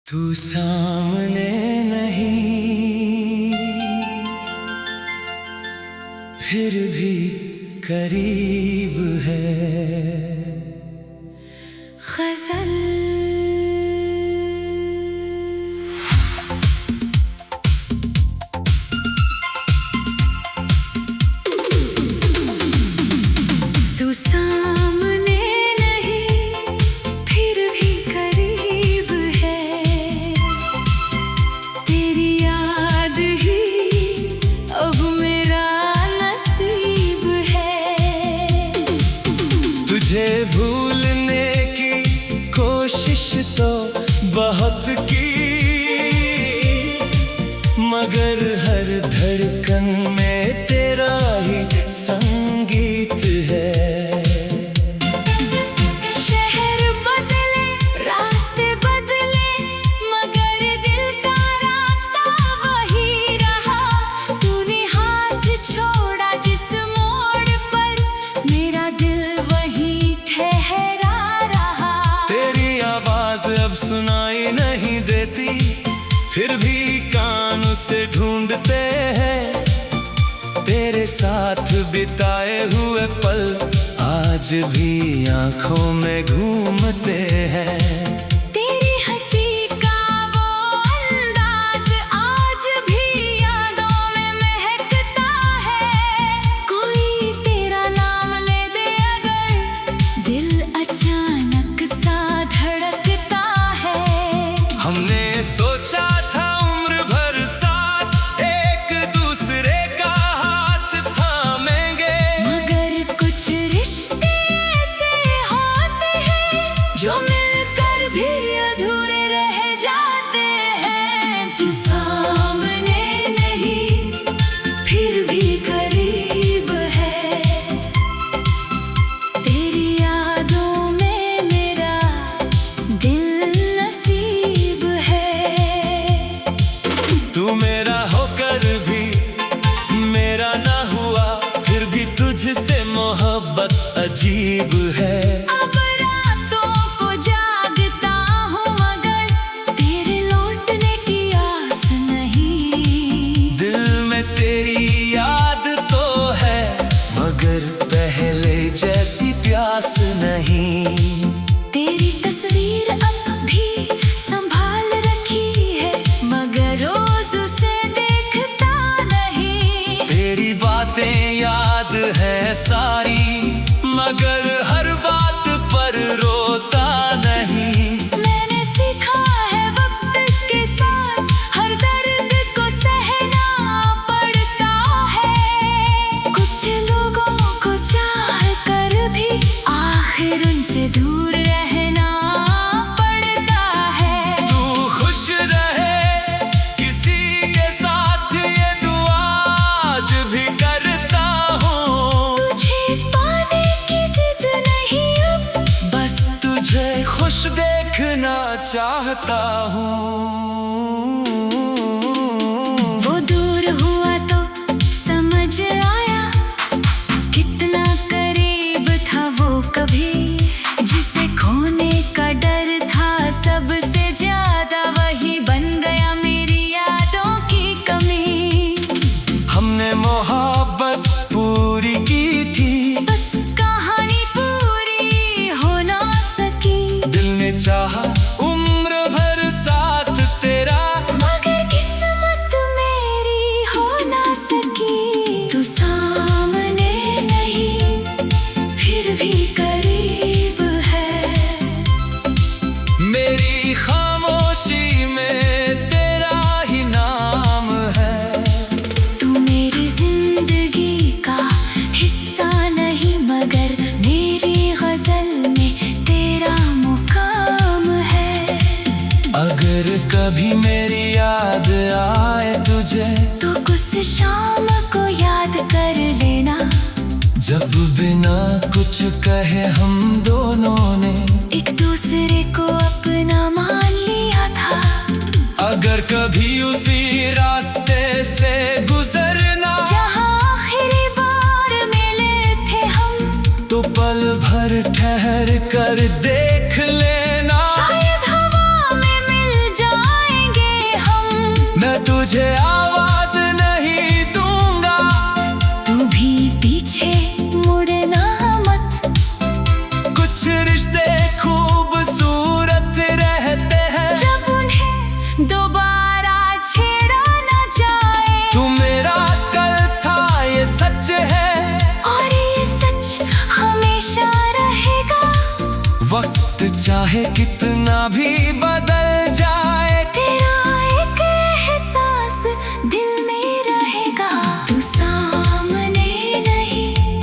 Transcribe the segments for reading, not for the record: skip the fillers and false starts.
तू सामने नहीं, फिर भी करीब है। ग़ज़ल तू सामने नहीं, फिर भी करीब है। तेरी याद ही अब मेरा नसीब है। तुझे भूलने की कोशिश तो बहुत की, मगर हर धड़कन में तेरा ही संगीत है। शहर बदले, रास्ते बदले, मगर दिल का रास्ता वही रहा। तूने हाथ छोड़ा जिस मोड़ पर, मेरा दिल वहीं ठहरा रहा। तेरी आवाज अब सुनाई नहीं देती, फिर भी कान उसे ढूंढते हैं। तेरे साथ बिताए हुए पल आज भी आंखों में घूमते हैं। तेरी हंसी का वो अंदाज आज भी यादों में महकता है। कोई तेरा नाम ले दे अगर, दिल अचानक सा धड़कता है। हमने सोचा था उम्र भर साथ एक दूसरे का हाथ थामेंगे, मगर कुछ रिश्ते ऐसे होते हैं जो मिलकर भी अधूरे रह जाते हैं। तू सामने नहीं, फिर भी करीब है। तेरी यादों में मेरा दिल नसीब है। तू मेरा होकर भी मेरा ना हुआ, फिर भी तुझसे मोहब्बत अजीब है। अब रातों को जागता हूँ मगर तेरे लौटने की आस नहीं। दिल में तेरी याद तो है, मगर पहले जैसी प्यास नहीं। तेरी तस्वीर अब भी संभाल रखी है, मगर रोज उसे देखता नहीं। तेरी बातें याद है सारी, मगर हर बात पर रोता नहीं। मैंने सीखा है वक्त के साथ हर दर्द को सहना पड़ता है। कुछ लोगों को चाह कर भी आखिर उनसे दूर रहना पड़ता है। तू खुश रहे किसी के साथ, ये दुआ आज भी करता हूँ। तुझे पाने की जिद नहीं अब, बस तुझे खुश देखना चाहता हूँ। वो दूर हुआ तो समझ आया, कितना करीब था वो कभी। जिसे खोने का डर था सबसे ज्यादा, वही बन गया मेरी यादों की कमी। हमने मोहब्बत पूरी की थी, बस कहानी पूरी हो ना सकी। दिल ने चाहा उम्र भर साथ तेरा, मगर किस्मत मेरी हो ना सकी। तू सामने नहीं, फिर भी करीब है। मेरी खामोशी में तेरा ही नाम है। तू मेरी जिंदगी का हिस्सा नहीं, मगर मेरी ग़ज़ल में तेरा मुकाम है। अगर कभी मेरी याद आए तुझे, तो उस शाम को याद कर लेना, जब बिना कुछ कहे हम दोनों ने एक दूसरे को अपना मान लिया था। अगर कभी उसी रास्ते से गुजरना, जहाँ आखिरी बार मिले थे हम, तो पल भर ठहर कर देख लेना। शायद हवा में मिल जाए तुझे आवाज नहीं दूंगा। तू भी पीछे मुड़ना मत। कुछ रिश्ते खूबसूरत रहते हैं जब उन्हें दोबारा छेड़ा न जाए। तू मेरा कल था ये सच है और ये सच हमेशा रहेगा। वक्त चाहे कितना भी बदल जाए तेरा एक एहसास दिल में रहेगा। तू सामने नहीं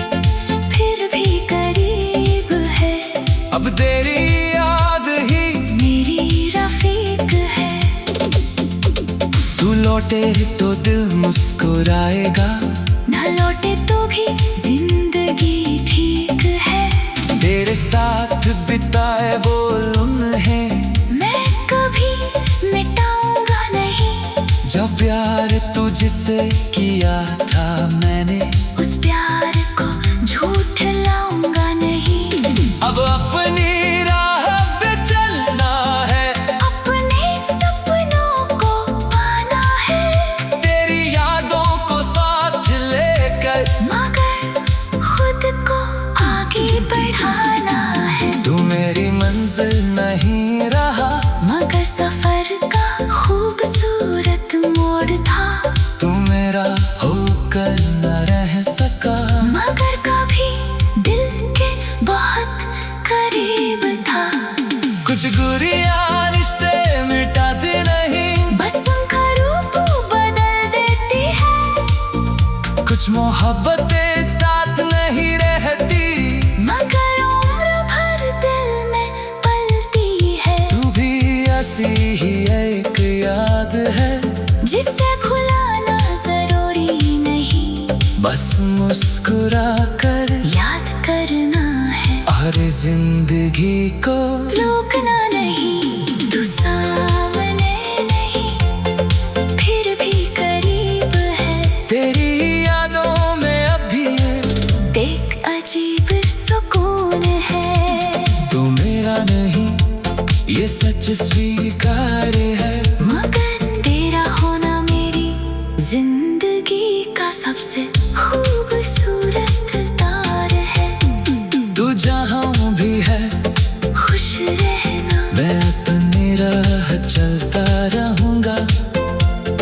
फिर भी करीब है। अब तेरी याद ही मेरी रफीक है। तू लौटे तो दिल मुस्कुराएगा। न लौटे तो भी जिंदगी ठीक है। तेरे साथ बिताए वो लम्हे मैं कभी मिटाऊंगा नहीं। जब प्यार तुझसे किया था मैंने, उस प्यार को झूठ लाऊंगा नहीं। अब अपनी राह पे चलना है। अपने सपनों को पाना है। तेरी यादों को साथ लेकर मगर खुद को आगे बढ़ाना है। तू मेरी मंजिल नहीं रहा, मगर सफर का खूबसूरत मोड़ था। तू मेरा होकर न रह सका। मगर कभी दिल के बहुत करीब था। कुछ गुरियां रिश्ते मिटाती नहीं, बस उनका रूप बदल देती है। कुछ मोहब्बतें साथ नहीं रहती, मगर उम्र भर दिल में पलती है। तू भी ऐसी ही एक याद है जिसे भुलाना जरूरी नहीं। बस मुस्कुरा कर याद करना है और जिंदगी को रोकना नहीं। तू सामने नहीं फिर भी करीब है। तेरी यादों में अभी देख अजीब सुकून है। तू मेरा नहीं ये सच स्वीकार है। मगर तेरा होना मेरी जिंदगी का सबसे खूबसूरत तार है। तू जहाँ भी है खुश रहना मैं अपनी राह चलता रहूंगा।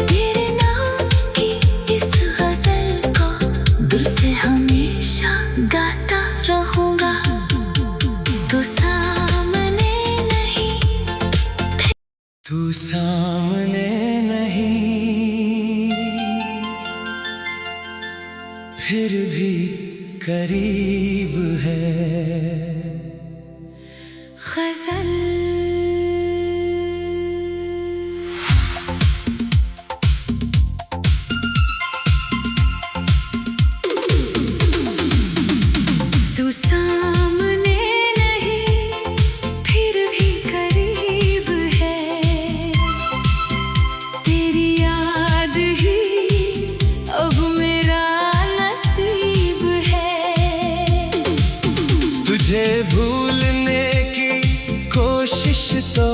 तेरे नाम की इस गजल को दिल से हमेशा गाता रहूंगा। तू सामने नहीं तू सामने नहीं फिर भी करीब है। गजल। तू सामने नहीं फिर भी करीब है। तेरी याद ही अब मेरा नसीब है। तुझे भूलने की कोशिश तो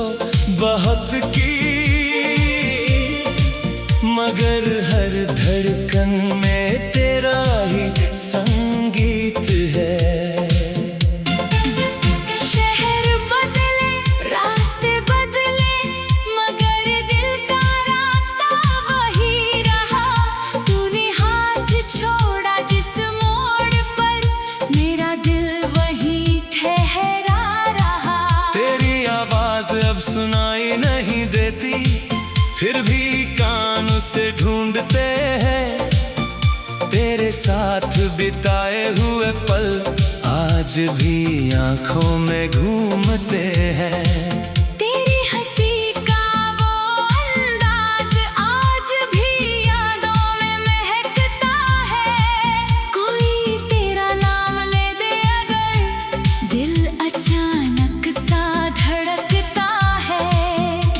बहुत की, मगर हर धड़कन में तेरा ही संगीत है। शहर बदले रास्ते बदले मगर दिल का रास्ता वही रहा। तूने हाथ छोड़ा जिस मोड़ पर मेरा दिल वहीं ठहरा रहा। तेरी आवाज अब सुनाई नहीं देती, फिर भी कान उसे ढूंढते हैं। तेरे साथ बिताए हुए पल आज भी आंखों में घूमते हैं। तेरी हंसी का वो अंदाज आज भी यादों में महकता है। कोई तेरा नाम ले दे अगर दिल अचानक सा धड़कता है।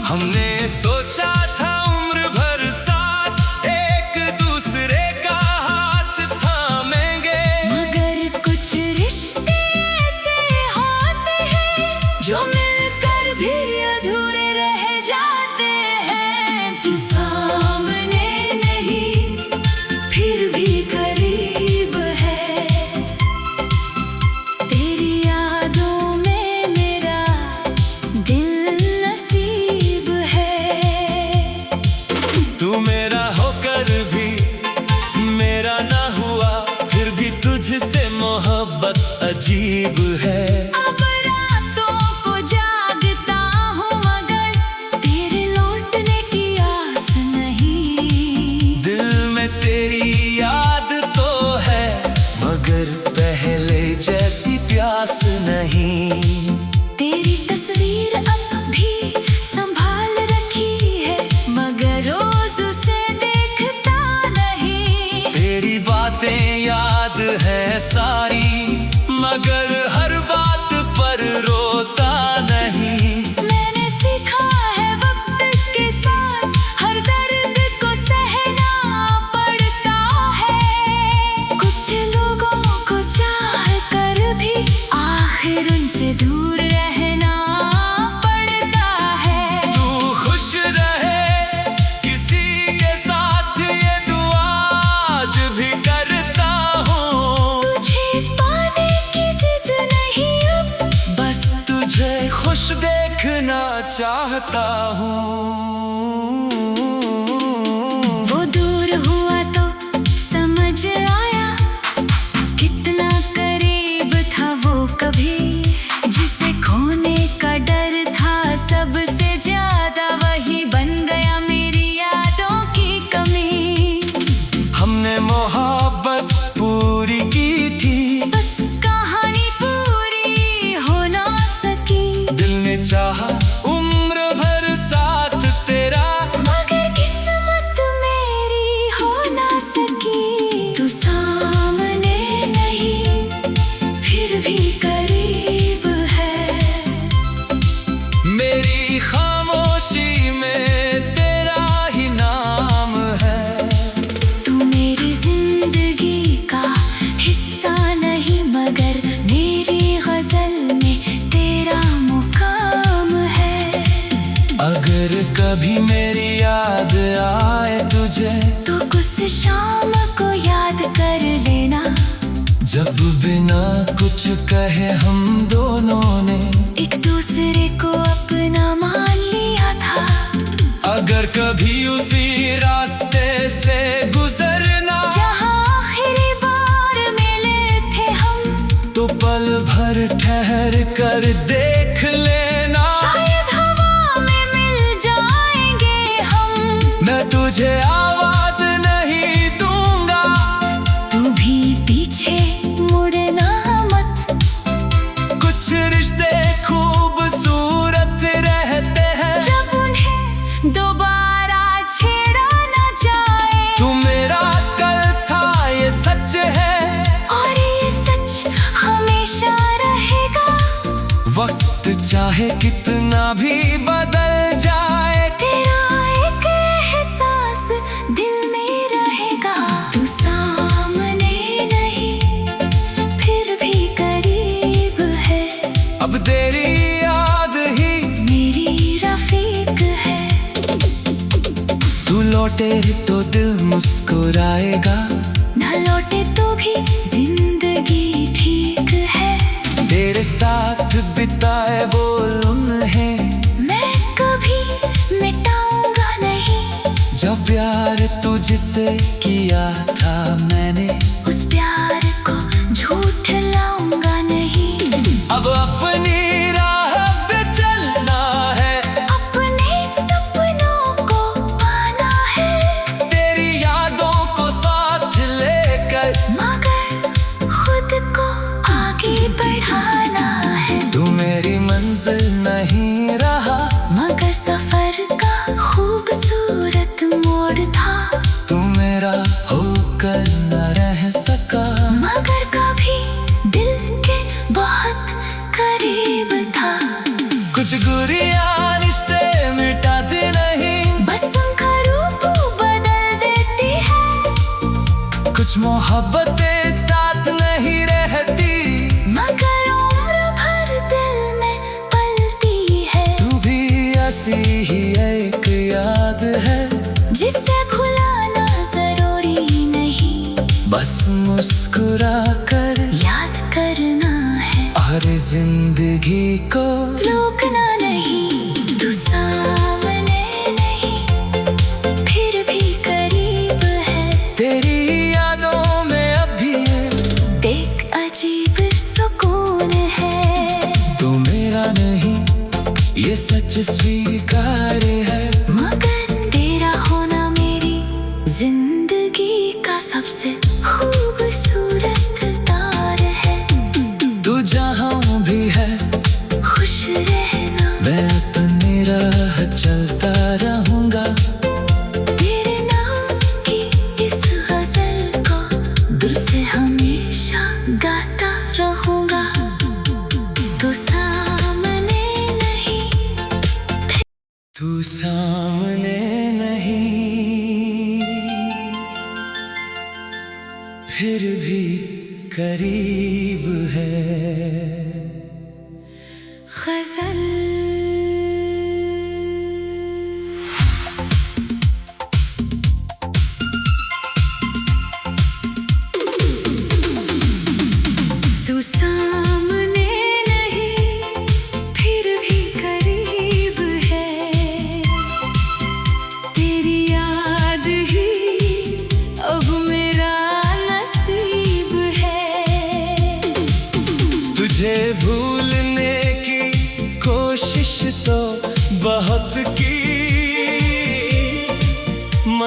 हमने सोचा था उम्र भर साथ एक दूसरे का हाथ थामेंगे, मगर कुछ रिश्ते ऐसे होते हैं जो मिलकर भी अधूरे रह जाते हैं। तू सामने चाहता हूँ। वो दूर हुआ तो समझ आया, कितना करीब था वो कभी, जिसे खोने का डर था सबसे ज्यादा, वही बन गया मेरी यादों की कमी। हमने मोहब्बत पूरी की थी, बस कहानी पूरी हो ना सकी। दिल ने चाहा उम्र भर साथ तेरा, मगर किस्मत मेरी हो ना सकी। तू सामने नहीं फिर भी करीब है, मेरी खामोशी में तेरा ही नाम है। तू मेरी जिंदगी का हिस्सा नहीं, मगर मेरी गजल में तेरा मुकाम है। अगर कभी मेरी याद आए तुझे, तो कुछ शाम को याद कर लेना, जब बिना कुछ कहे हम दोनों ने एक दूसरे को अपना मान लिया था। अगर कभी उसी रास्ते से गुजरना, जहाँ आखिरी बार मिले थे हम, तो पल भर ठहर कर देख लेना। शायद हवा में मिल जाएंगे हम। मैं तुझे आवाज नहीं दूंगा, तू भी पीछे मुड़ना मत। कुछ रिश्ते खूबसूरत रहते हैं, जब उन्हें दोबारा छेड़ा न जाए। तू मेरा कल था ये सच है, और ये सच हमेशा रहेगा। वक्त चाहे कितना भी बदल जाए, तेरा एक एहसास दिल में रहेगा। तू सामने नहीं फिर भी करीब है, अब तेरी याद ही मेरी रफीक है। तू लौटे तो दिल मुस्कुराएगा, न लौटे तो भी जिंदगी ठीक है। तेरे साथ बिताए वो लम्हे मैं कभी मिटाऊंगा नहीं, जब प्यार तुझसे किया था मैंने, उस प्यार को झूठ लाऊंगा नहीं। अब अपनी राह पे चलना है, अपने सपनों को पाना है, तेरी यादों को साथ लेकर, मगर खुद को आगे बढ़ाना है। तू मेरी मंजिल नहीं रहा, मगर सफर का खूबसूरत मोड़ था। तू मेरा होकर न रह सका, मगर कभी दिल के बहुत करीब था। कुछ गुरियां रिश्ते मिटाती नहीं, बस उनका रूप बदल देती है। कुछ मोहब्बतें साथ नहीं रहती, मगर उम्र भर दिल में पलती है। तू भी ऐसी ही एक याद है, जिसे भुलाना जरूरी नहीं, बस मुस्कुरा कर याद करना है। हर जिंदगी को रोकना नहीं, तू सामने नहीं फिर भी करीब है। तेरी यादों में अभी देख अजीब सुकून है, तू मेरा नहीं ये सच स्वीकार है। मगर तेरा होना मेरी जिंदगी का सबसे खूबसूरत तार है। तू जहाँ भी है खुश रहना, मैं अपनी राह चलता रहूंगा, तेरे नाम की इस गजल को दिल से हमेशा गाता रहूंगा। तू सामने नहीं, तू सामने नहीं फिर भी करीब है। गजल। तू सामने नहीं फिर भी करीब है।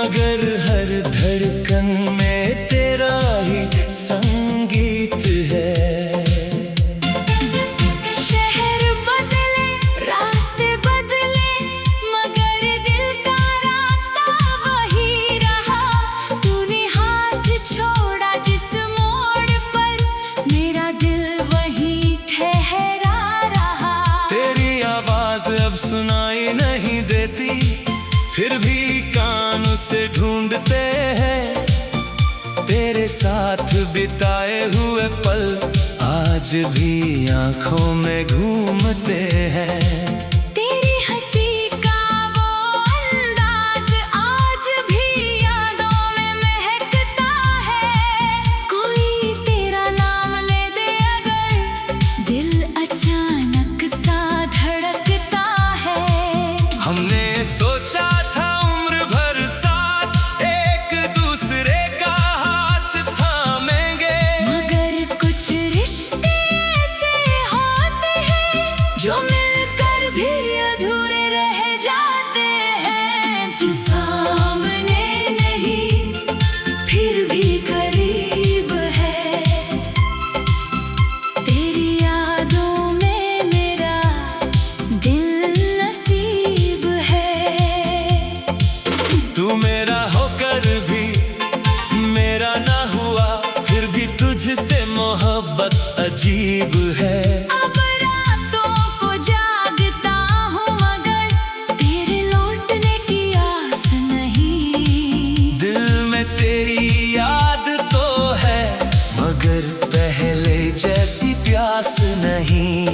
मगर हर धड़कन में तेरा ही संगीत है। शहर बदले, रास्ते बदले, मगर दिल का रास्ता वही रहा। तूने हाथ छोड़ा जिस मोड़ पर, मेरा दिल वहीं ठहरा रहा। तेरी आवाज अब सुनाई नहीं देती, फिर भी कान उसे ढूंढते हैं। तेरे साथ बिताए हुए पल आज भी आंखों में घूमते हैं। तेरी हंसी का वो अंदाज आज भी यादों में महकता है। कोई तेरा नाम ले दे अगर, दिल अचानक सा धड़कता है। हमने सोचा था उम्र भर साथ एक दूसरे का हाथ थामेंगे, मगर कुछ रिश्ते ऐसे होते हैं जो मिलकर भी अधूरे रह जाते हैं। तू सामने नहीं फिर भी करीब है, तेरी यादों में मेरा दिल नसीब है। तू मेरा होकर भी मेरा ना हुआ, फिर भी तुझसे मोहब्बत अजीब है। अब रातों को जागता हूँ मगर तेरे लौटने की आस नहीं। दिल में तेरी याद तो है, मगर पहले जैसी प्यास नहीं।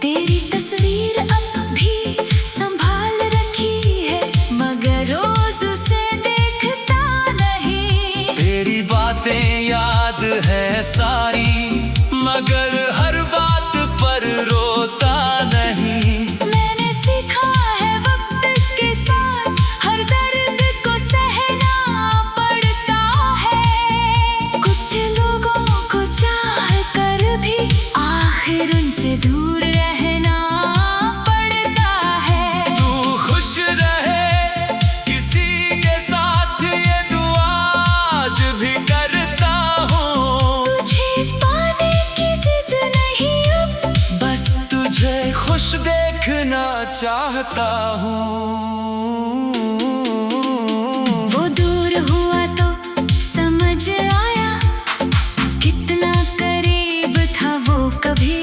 तेरी तस्वीर अब भी संभाल रखी है, मगर रोज उसे देखता नहीं। तेरी बातें याद है सारी, मगर हर बात पर रोता नहीं। मैंने सीखा है वक्त के साथ हर दर्द को सहना पड़ता है। कुछ लोगों को चाह कर भी आखिर उनसे दूर रहना पड़ता है। तू खुश रहे किसी के साथ, ये दुआ आज भी करता हूँ। तुझे पाने की जिद नहीं अब, बस तुझे खुश देखना चाहता हूँ। वो दूर हुआ तो समझ आया, कितना करीब था वो कभी।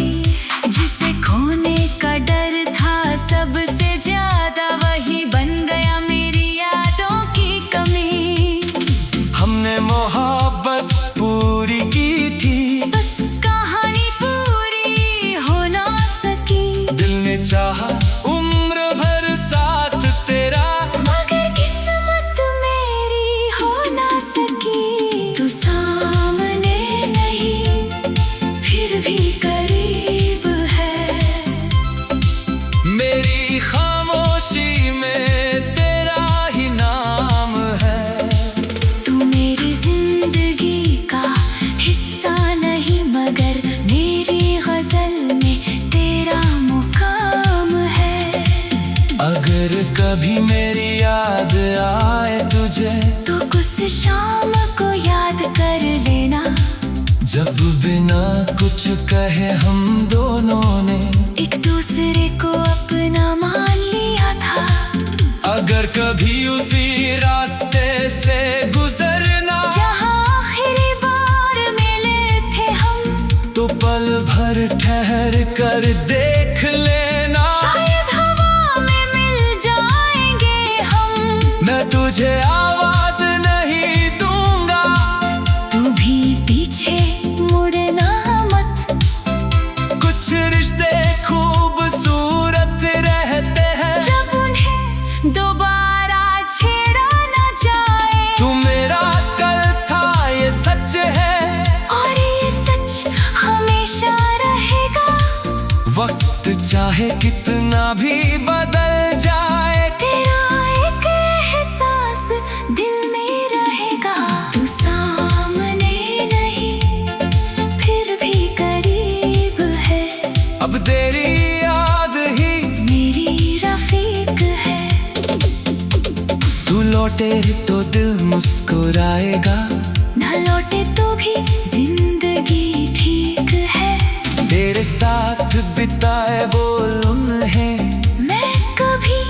जिसे खोने का डर था सबसे ज्यादा, वही बन गया मेरी यादों की कमी। हमने मोहब्बत पूरी की थी, बस कहानी पूरी हो ना सकी। दिल ने चाहा उम्र भर साथ तेरा, मगर किस्मत मेरी हो ना सकी। तू सामने नहीं फिर भी करीब है, मेरी खामोशी में तेरा ही नाम है। तू मेरी जिंदगी का हिस्सा नहीं, मगर मेरी गजल में तेरा मुकाम है। अगर कभी मेरी याद आए तुझे, तो कुछ शाम को याद कर लेना, जब बिना कुछ कहे हम दोनों ने एक दूसरे को अपना मान लिया था। अगर कभी उसी रास्ते से गुजरना, जहाँ आखिरी बार मिले थे हम, तो पल भर ठहर कर देख लेना। शायद हवा में मिल जाएंगे हम। मैं तुझे आवाज नहीं दूंगा, तू भी पीछे मुड़ना मत। कुछ रिश्ते खूबसूरत रहते हैं, जब उन्हें दोबारा छेड़ा न जाए। तू मेरा कल था ये सच है, और ये सच हमेशा रहेगा। वक्त चाहे कितना भी बदल जाए, तेरा एक एहसास दिल में रहेगा। तू सामने नहीं फिर भी करीब है, अब तेरी याद ही मेरी रफीक है। तू लौटे तो दिल मुस्कुराएगा, ना लौटे तो भी जिंदगी ठीक है। तेरे साथ बिताए वो लम्हे मैं कभी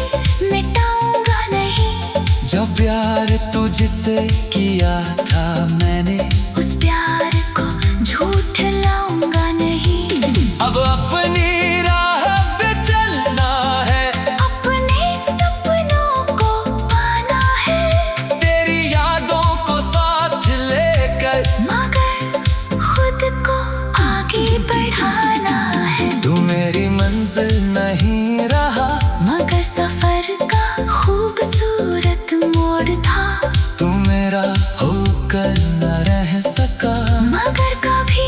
मिटाऊंगा नहीं, जो प्यार तुझसे किया था मैंने, उस प्यार को झूठ लाऊंगा नहीं। अब अपनी राह पे चलना है, अपने सपनों को पाना है, तेरी यादों को साथ लेकर, मगर खुद को आगे बढ़ाना है। तू मेरी मंजिल नहीं रहा, मगर सफर का खूबसूरत मोड़ था। तू मेरा होकर न रह सका, मगर कभी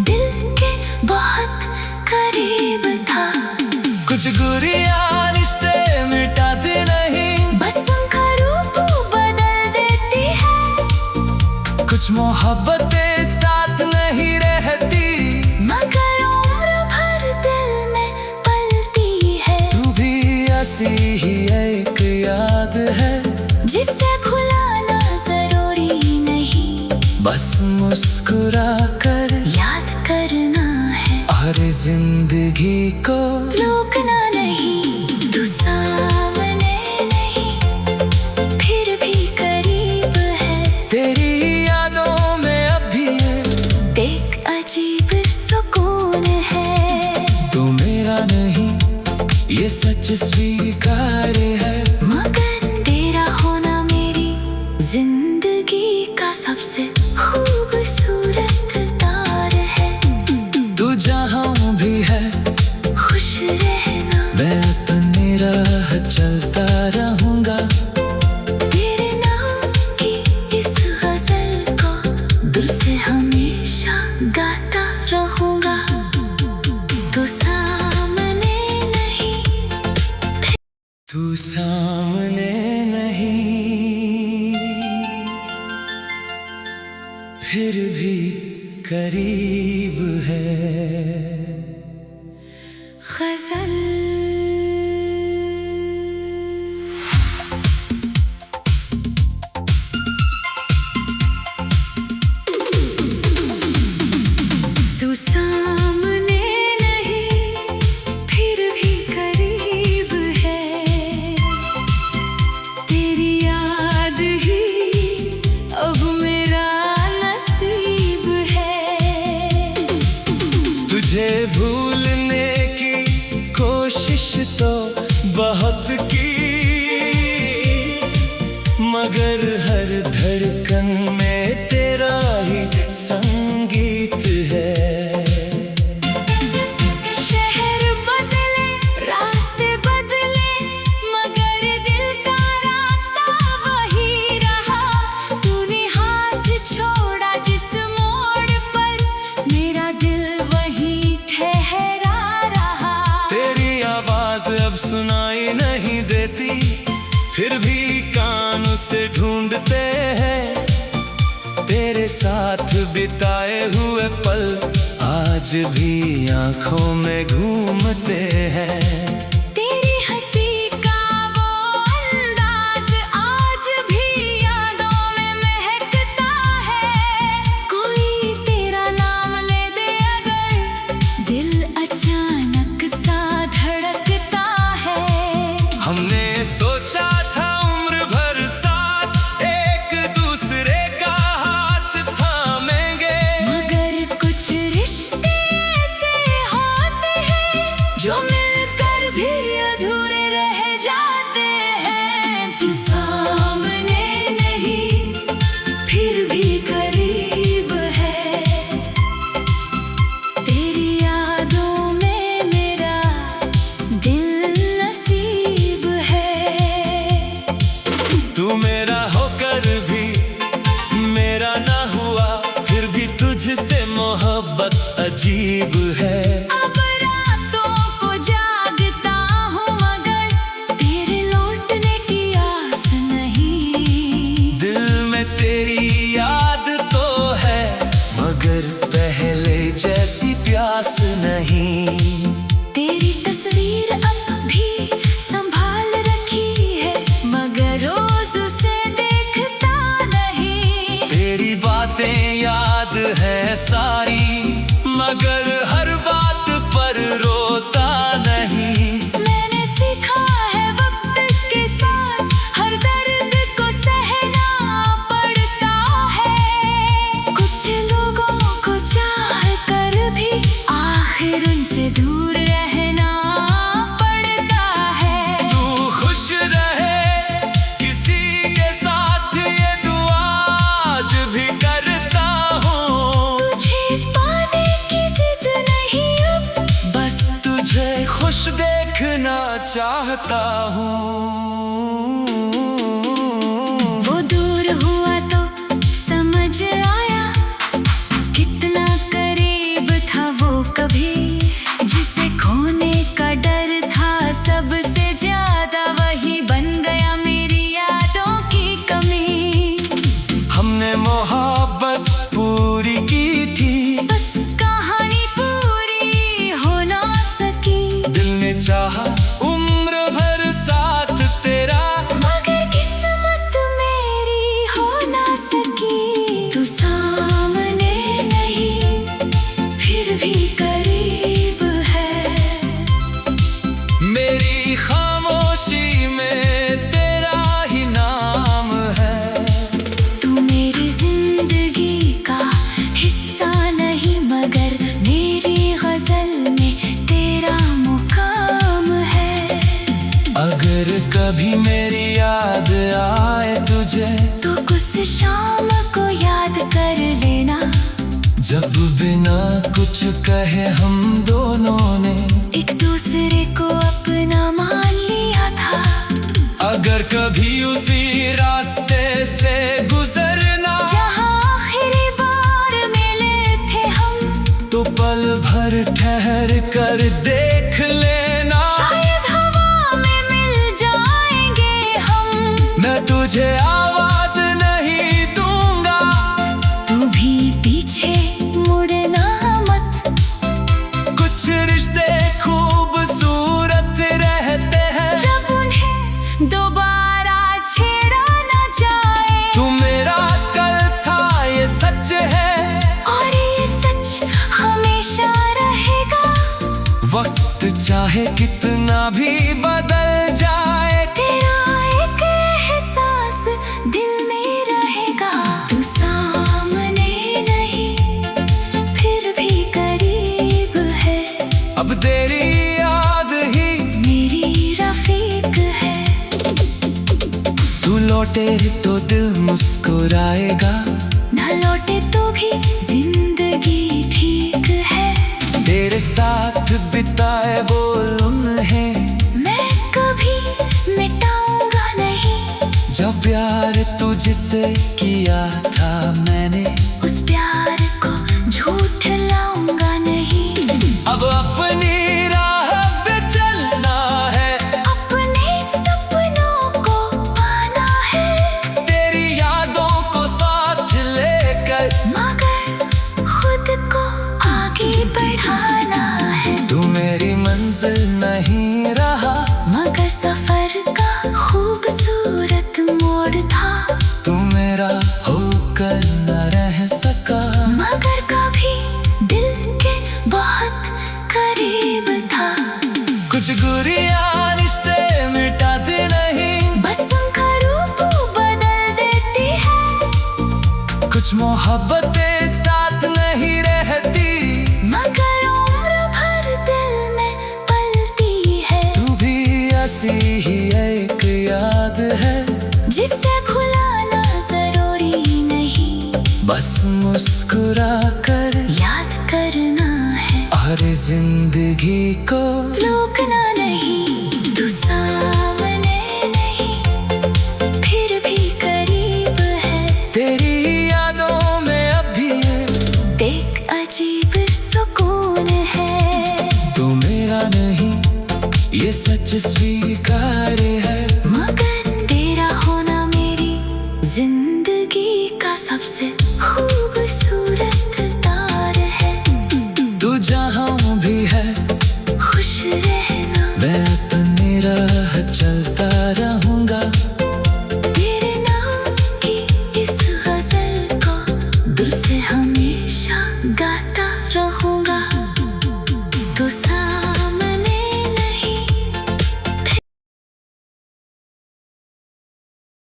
दिल के बहुत करीब था। कुछ गुरिया रिश्ते मिटाती नहीं, बस उनका रूप बदल देती है। कुछ मोहब्बतें साथ नहीं रहती, मगर उम्र भर दिल में पलती है। तू भी ऐसी ही एक याद है, जिसे भुलाना जरूरी नहीं, बस मुस्कुरा कर याद करना है। और जिंदगी को रोकना नहीं। तू सामने नहीं, फिर भी करीब है। तेरी यादों में अभी देख अजीब सुकून है। तू मेरा नहीं, ये सच स्वीकार है। मगर तेरा होना मेरी जिंदगी का सबसे खूबसूरत तार है। तू जहाँ भी है, खुश रहना, मैं अपनी राह चलता रहूंगा। तेरे नाम की इस गजल को दिल से हमेशा गाता रहूंगा। तू सामने नहीं, तू सामने नहीं, फिर भी करीब है। गजल। तू सामने नहीं, फिर भी करीब है। तेरी याद ही अब मेरा नसीब है। तुझे भूलने की कोशिश तो बहुत की, मगर हर धड़कन में तेरा ही संगीत है। शहर बदले, रास्ते बदले, मगर दिल का रास्ता वही रहा। तूने हाथ छोड़ा जिस मोड़ पर, मेरा दिल वहीं ठहरा रहा। तेरी आवाज अब सुनाई नहीं देती, फिर भी कान उसे ढूंढते हैं। तेरे साथ बिताए हुए पल आज भी आंखों में घूमते हैं। तेरी हंसी का वो अंदाज आज भी यादों में महकता है। कोई तेरा नाम ले दे अगर, दिल अचानक सा धड़कता है। हमने सोचा था उम्र भर साथ एक दूसरे का हाथ थामेंगे, मगर कुछ रिश्ते ऐसे होते हैं जो मिलकर भी अधूरे रह जाते हैं। तू सामने नहीं, फिर भी करीब है। तेरी यादों में मेरा दिल नसीब है। तू मेरा होकर भी मेरा ना हुआ, फिर भी तुझसे मोहब्बत अजीब है। अब रातों को जागता हूँ, मगर तेरे लौटने की आस नहीं। दिल में तेरी याद तो है, मगर पहले जैसी प्यास नहीं। तेरी तस्वीर अब भी संभाल रखी है, मगर रोज चाहता हूँ। वो दूर हुआ तो समझ आया, कितना करीब था वो कभी, जिसे खोने का डर था सबसे ज्यादा, वही बन गया मेरी यादों की कमी। हमने मोहब्बत पूरी की थी, बस कहानी पूरी हो ना सकी। दिल ने चाहा उम्र भर साथ तेरा, मगर किस्मत मेरी हो ना सकी। तू सामने नहीं फिर भी करीब है, मेरी खामोशी में तेरा ही नाम है। तू मेरी जिंदगी का हिस्सा नहीं, मगर मेरी गजल में तेरा मुकाम है। अगर कभी मेरी याद आए तुझे, तो उस शाम को याद कर लेना, जब बिना कुछ कहे हम दोनों ने एक दूसरे को अपना मान लिया था। अगर कभी उसी रास्ते से गुजरना, जहाँ आखिरी बार मिले थे हम, तो पल भर ठहर कर देख लेना। शायद हवा में मिल जाएंगे हम। मैं तुझे आवाज नहीं दूंगा, तू भी पीछे मुड़ना मत। कुछ रिश्ते खूबसूरत रहते हैं, जब उन्हें दोबारा छेड़ा न जाए। तू मेरा कल था ये सच है, और ये सच हमेशा रहेगा। वक्त चाहे कितना भी बदल जाए, तेरा एक एहसास दिल में रहेगा। तू सामने नहीं फिर भी करीब है, अब तेरी याद ही मेरी रफीक है। तू लौटे तो दिल मुस्कुराएगा, न लौटे तो भी जिंदगी ठीक है। तेरे साथ बिताए वो लम्हे मैं कभी मिटाऊंगा नहीं, जब प्यार तुझसे किया था मैंने, उस प्यार को झूठ लाऊंगा नहीं। अब अपनी राह पे चलना है, अपने सपनों को पाना है, तेरी यादों को साथ लेकर, मगर खुद को आगे बढ़ाना है। तू मेरी मंजिल नहीं रहा, मगर सफर का खूबसूरत मोड़ था। तू मेरा होकर न रह सका, मगर कभी दिल के बहुत करीब था। कुछ गुरियां रिश्ते मिटाती नहीं, बस उनका रूप बदल देती है। कुछ मोहब्बतें साथ नहीं रहती, मगर उम्र भर दिल में पलती है। तू भी ऐसी ही एक याद है, जिसे भुलाना जरूरी नहीं, बस मुस्कुरा कर याद करना है। हर जिंदगी को रोकना